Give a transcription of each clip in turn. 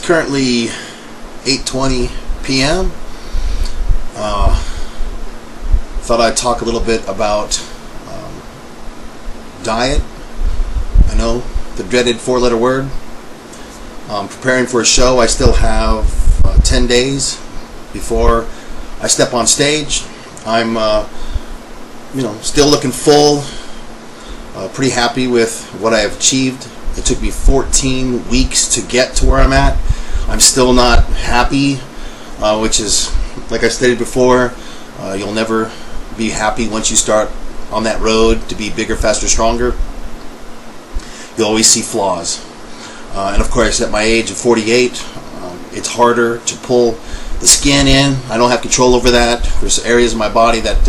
currently 8:20 p.m. Thought I'd talk a little bit about diet. I know, the dreaded four-letter word. Preparing for a show. I still have 10 days before I step on stage. I'm still looking full. Pretty happy with what I have achieved. It took me 14 weeks to get to where I'm at. I'm still not happy, which is, like I stated before, you'll never be happy once you start on that road to be bigger, faster, stronger. You'll always see flaws. And of course, at my age of 48, it's harder to pull the skin in. I don't have control over that. There's areas of my body that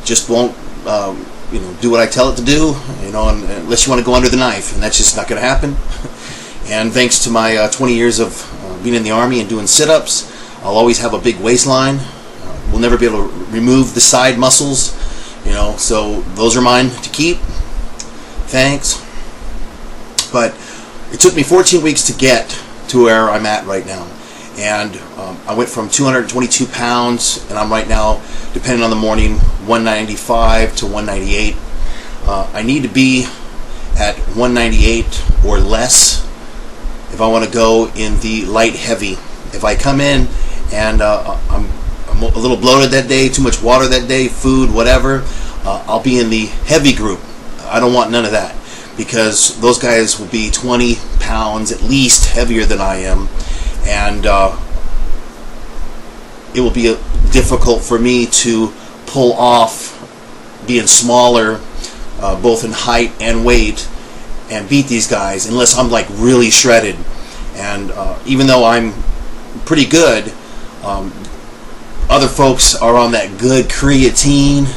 just won't do what I tell it to do, unless you want to go under the knife, and that's just not going to happen. And thanks to my 20 years of being in the Army and doing sit-ups, I'll always have a big waistline. We'll never be able to remove the side muscles, so those are mine to keep. Thanks. But it took me 14 weeks to get to where I'm at right now. And I went from 222 pounds, and I'm right now, depending on the morning, 195 to 198. I need to be at 198 or less if I want to go in the light heavy. If I come in and I'm a little bloated that day, too much water that day, food, whatever, I'll be in the heavy group. I don't want none of that, because those guys will be 20 pounds at least heavier than I am. And it will be difficult for me to pull off being smaller, both in height and weight, and beat these guys unless I'm like really shredded. And even though I'm pretty good, other folks are on that good creatine,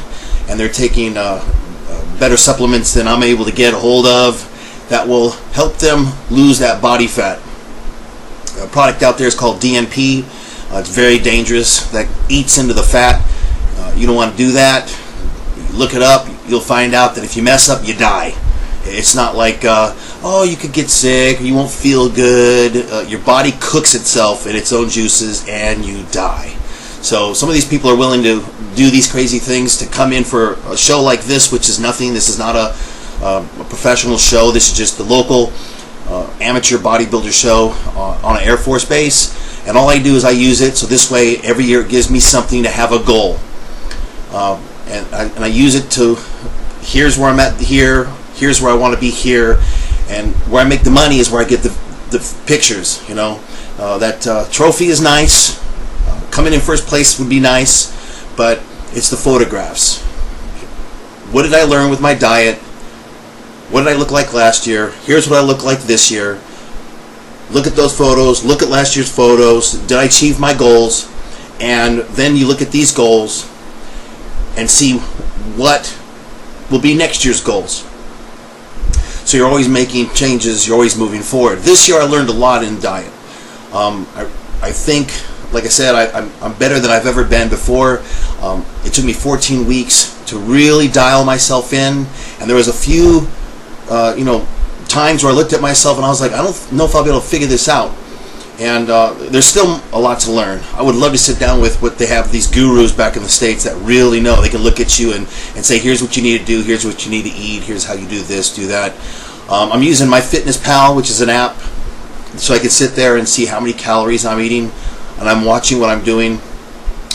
and they're taking better supplements than I'm able to get a hold of that will help them lose that body fat. A product out there is called DNP. It's very dangerous. That eats into the fat. You don't want to do that. Look it up. You'll find out that if you mess up, you die. It's not like, you could get sick, you won't feel good. Your body cooks itself in its own juices, and you die. So some of these people are willing to do these crazy things to come in for a show like this, which is nothing. This is not a professional show. This is just the local amateur bodybuilder show on an Air Force base, and all I do is I use it, so this way every year it gives me something to have a goal, and I use it to, here's where I'm at here, here's where I want to be here, and where I make the money is where I get the pictures. That trophy is nice, coming in first place would be nice, but it's the photographs. What did I learn with my diet? What did I look like last year? Here's what I look like this year. Look at those photos. Look at last year's photos. Did I achieve my goals? And then you look at these goals and see what will be next year's goals. So you're always making changes. You're always moving forward. This year I learned a lot in diet. I think, like I said, I'm better than I've ever been before. It took me 14 weeks to really dial myself in. And there was a few times where I looked at myself and I was like, I don't know if I'll be able to figure this out. And there's still a lot to learn. I would love to sit down with what they have, these gurus back in the States that really know. They can look at you and say, here's what you need to do, here's what you need to eat, here's how you do this, do that. I'm using MyFitnessPal, which is an app, so I can sit there and see how many calories I'm eating, and I'm watching what I'm doing,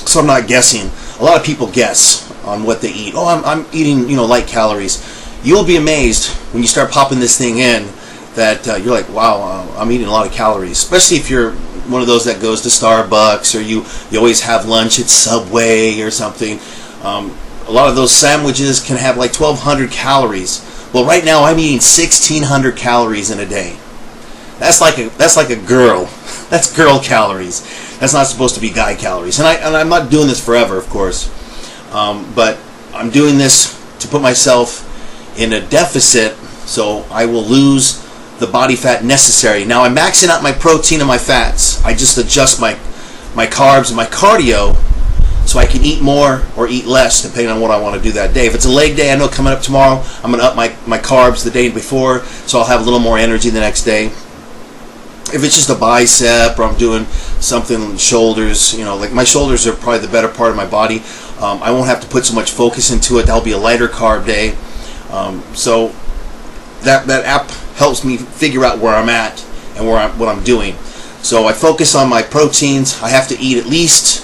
so I'm not guessing. A lot of people guess on what they eat. Oh, I'm eating light calories. You'll be amazed when you start popping this thing in that you're like, wow, I'm eating a lot of calories. Especially if you're one of those that goes to Starbucks, or you always have lunch at Subway or something. A lot of those sandwiches can have like 1,200 calories. Well, right now I'm eating 1,600 calories in a day. That's like a girl. That's girl calories. That's not supposed to be guy calories. And I'm not doing this forever, of course. But I'm doing this to put myself in a deficit so I will lose the body fat necessary. Now I'm maxing out my protein and my fats. I just adjust my carbs and my cardio so I can eat more or eat less depending on what I want to do that day. If it's a leg day, I know coming up tomorrow I'm going to up my carbs the day before, so I'll have a little more energy the next day. If it's just a bicep, or I'm doing something in shoulders, like my shoulders are probably the better part of my body, I won't have to put so much focus into it. That'll be a lighter carb day. So that app helps me figure out where I'm at and what I'm doing. So I focus on my proteins. I have to eat at least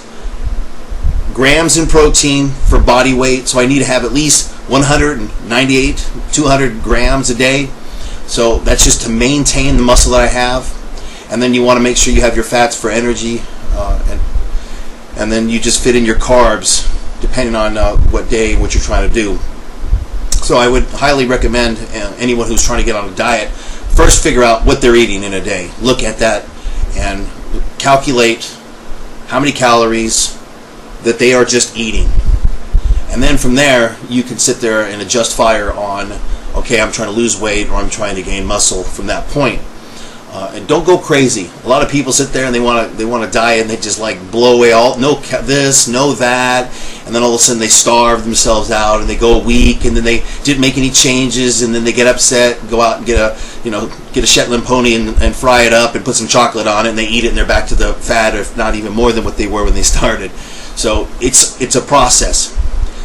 grams in protein for body weight, so I need to have at least 198, 200 grams a day. So that's just to maintain the muscle that I have. And then you want to make sure you have your fats for energy, and then you just fit in your carbs depending on what day, what you're trying to do. So I would highly recommend anyone who's trying to get on a diet, first figure out what they're eating in a day. Look at that and calculate how many calories that they are just eating. And then from there, you can sit there and adjust fire on, okay, I'm trying to lose weight or I'm trying to gain muscle from that point. And don't go crazy. A lot of people sit there and they want to diet and they just like blow away all, this, no that, and then all of a sudden they starve themselves out and they go a week and then they didn't make any changes and then they get upset, go out and get a Shetland pony and fry it up and put some chocolate on it and they eat it and they're back to the fat, if not even more than what they were when they started. So it's a process.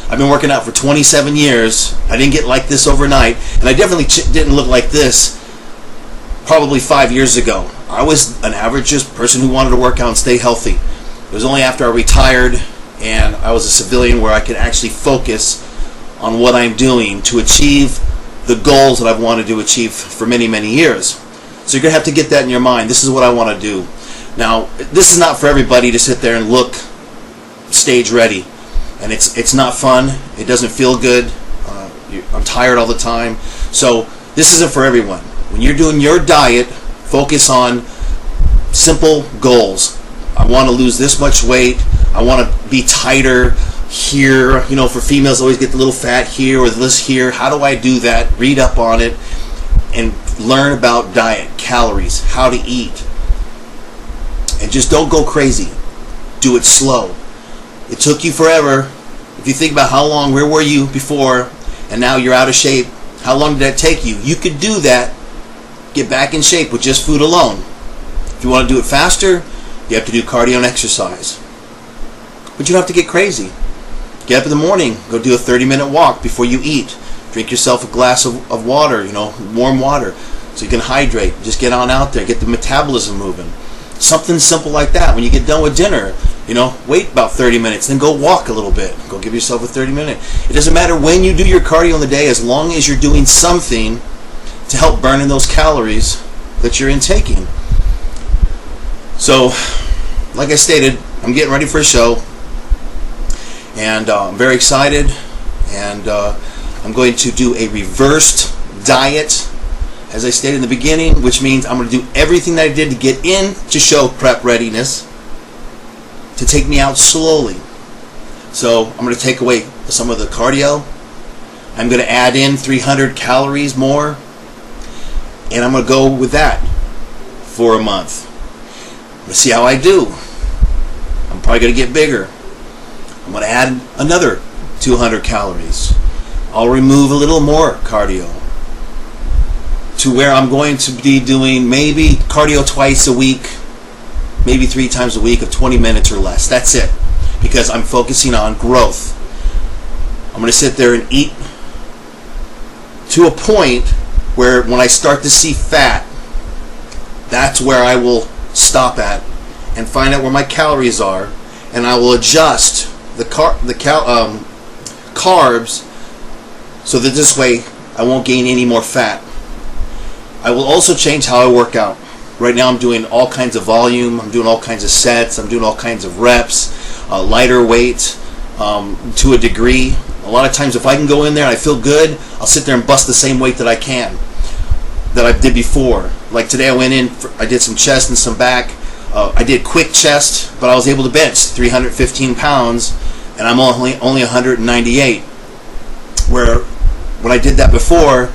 I've been working out for 27 years. I didn't get like this overnight, and I definitely didn't look like this probably 5 years ago. I was an average just person who wanted to work out and stay healthy. It was only after I retired and I was a civilian where I could actually focus on what I'm doing to achieve the goals that I've wanted to achieve for many, many years. So you're going to have to get that in your mind. This is what I want to do. Now, this is not for everybody to sit there and look stage ready. And it's not fun. It doesn't feel good. I'm tired all the time. So this isn't for everyone. When you're doing your diet, focus on simple goals. I want to lose this much weight. I want to be tighter here. For females, always get the little fat here or this here. How do I do that? Read up on it and learn about diet, calories, how to eat. And just don't go crazy. Do it slow. It took you forever. If you think about how long, where were you before, and now you're out of shape, how long did that take you? You could do that, get back in shape with just food alone. If you want to do it faster, you have to do cardio and exercise. But you don't have to get crazy. Get up in the morning, go do a 30-minute walk before you eat. Drink yourself a glass of water, warm water, so you can hydrate. Just get on out there, get the metabolism moving. Something simple like that. When you get done with dinner, wait about 30 minutes, then go walk a little bit. Go give yourself a 30-minute. It doesn't matter when you do your cardio in the day, as long as you're doing something to help burn in those calories that you're intaking. So, like I stated, I'm getting ready for a show, and I'm very excited, and I'm going to do a reversed diet, as I stated in the beginning, which means I'm going to do everything that I did to get into show prep readiness to take me out slowly. So I'm going to take away some of the cardio. I'm going to add in 300 calories more, and I'm going to go with that for a month. Let's see how I do. I'm probably going to get bigger. I'm going to add another 200 calories. I'll remove a little more cardio to where I'm going to be doing maybe cardio twice a week, maybe 3 times a week of 20 minutes or less. That's it, because I'm focusing on growth. I'm going to sit there and eat to a point where when I start to see fat, that's where I will stop at and find out where my calories are, and I will adjust the carbs so that this way I won't gain any more fat. I will also change how I work out. Right now I'm doing all kinds of volume, I'm doing all kinds of sets, I'm doing all kinds of reps, lighter weight to a degree. A lot of times if I can go in there and I feel good, I'll sit there and bust the same weight that I did before. Like today I went in, I did some chest and some back. I did quick chest, but I was able to bench 315 pounds, and I'm only 198. Where when I did that before,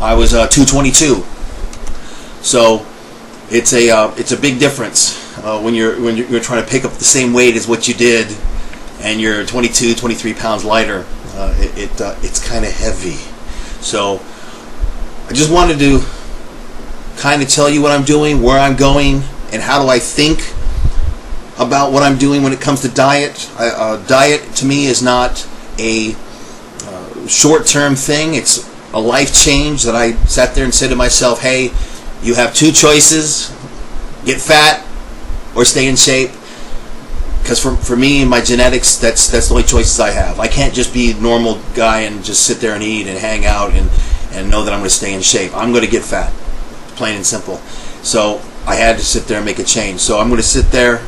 I was 222. So it's a big difference when you're trying to pick up the same weight as what you did, and you're 22, 23 pounds lighter. It's kind of heavy. So I just wanted to kind of tell you what I'm doing, where I'm going, and how do I think about what I'm doing when it comes to diet. Diet to me is not a short-term thing. It's a life change that I sat there and said to myself, hey, you have two choices: get fat or stay in shape. Because for me and my genetics, that's the only choices I have. I can't just be a normal guy and just sit there and eat and hang out and know that I'm going to stay in shape. I'm going to get fat, plain and simple. So I had to sit there and make a change. So I'm going to sit there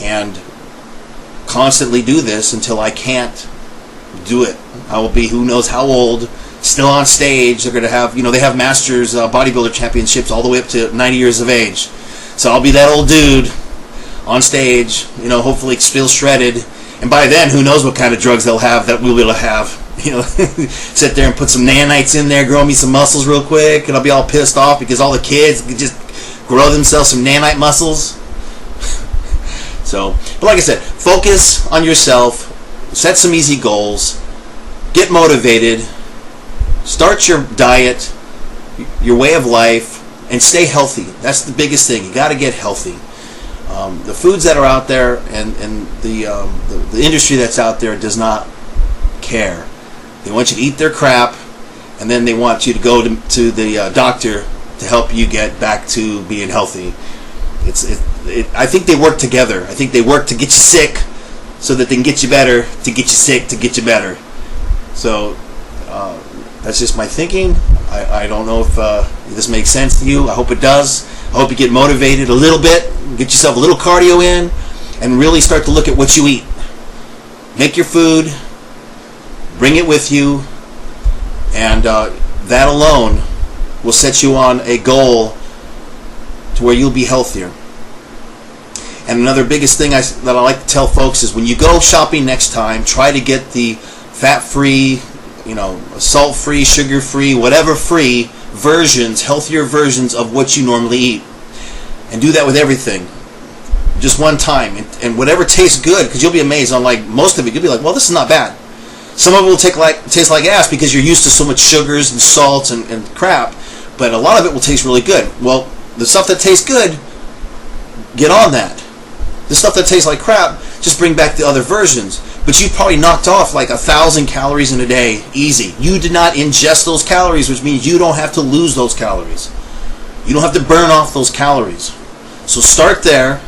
and constantly do this until I can't do it. I will be who knows how old, still on stage. They're going to have, they have Masters bodybuilder championships all the way up to 90 years of age. So I'll be that old dude on stage, hopefully still shredded. And by then, who knows what kind of drugs they'll have that we'll be able to have. Sit there and put some nanites in there, grow me some muscles real quick, and I'll be all pissed off because all the kids can just grow themselves some nanite muscles. So, but like I said, focus on yourself, set some easy goals, get motivated, start your diet, your way of life, and stay healthy. That's the biggest thing. You got to get healthy. The foods that are out there and the industry that's out there does not care. They want you to eat their crap, and then they want you to go to the doctor to help you get back to being healthy. I think they work together. I think they work to get you sick so that they can get you better, to get you sick, to get you better. So that's just my thinking. I don't know if this makes sense to you. I hope it does. I hope you get motivated a little bit, get yourself a little cardio in, and really start to look at what you eat. Make your food, bring it with you, and that alone will set you on a goal to where you'll be healthier. And another biggest thing that I like to tell folks is when you go shopping next time, try to get the fat-free, salt-free, sugar-free, whatever free versions, healthier versions of what you normally eat. And do that with everything. Just one time. And whatever tastes good, because you'll be amazed on most of it, you'll be like, well, this is not bad. Some of it will taste like ass because you're used to so much sugars and salts and crap, but a lot of it will taste really good. Well, the stuff that tastes good, get on that. The stuff that tastes like crap, just bring back the other versions. But you probably knocked off 1,000 calories in a day, easy. You did not ingest those calories, which means you don't have to lose those calories. You don't have to burn off those calories. So start there,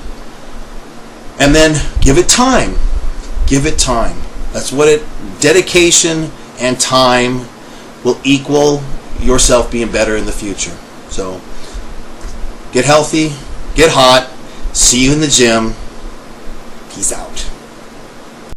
and then give it time. Give it time. That's what dedication and time will equal yourself being better in the future. So get healthy, get hot, see you in the gym. Peace out.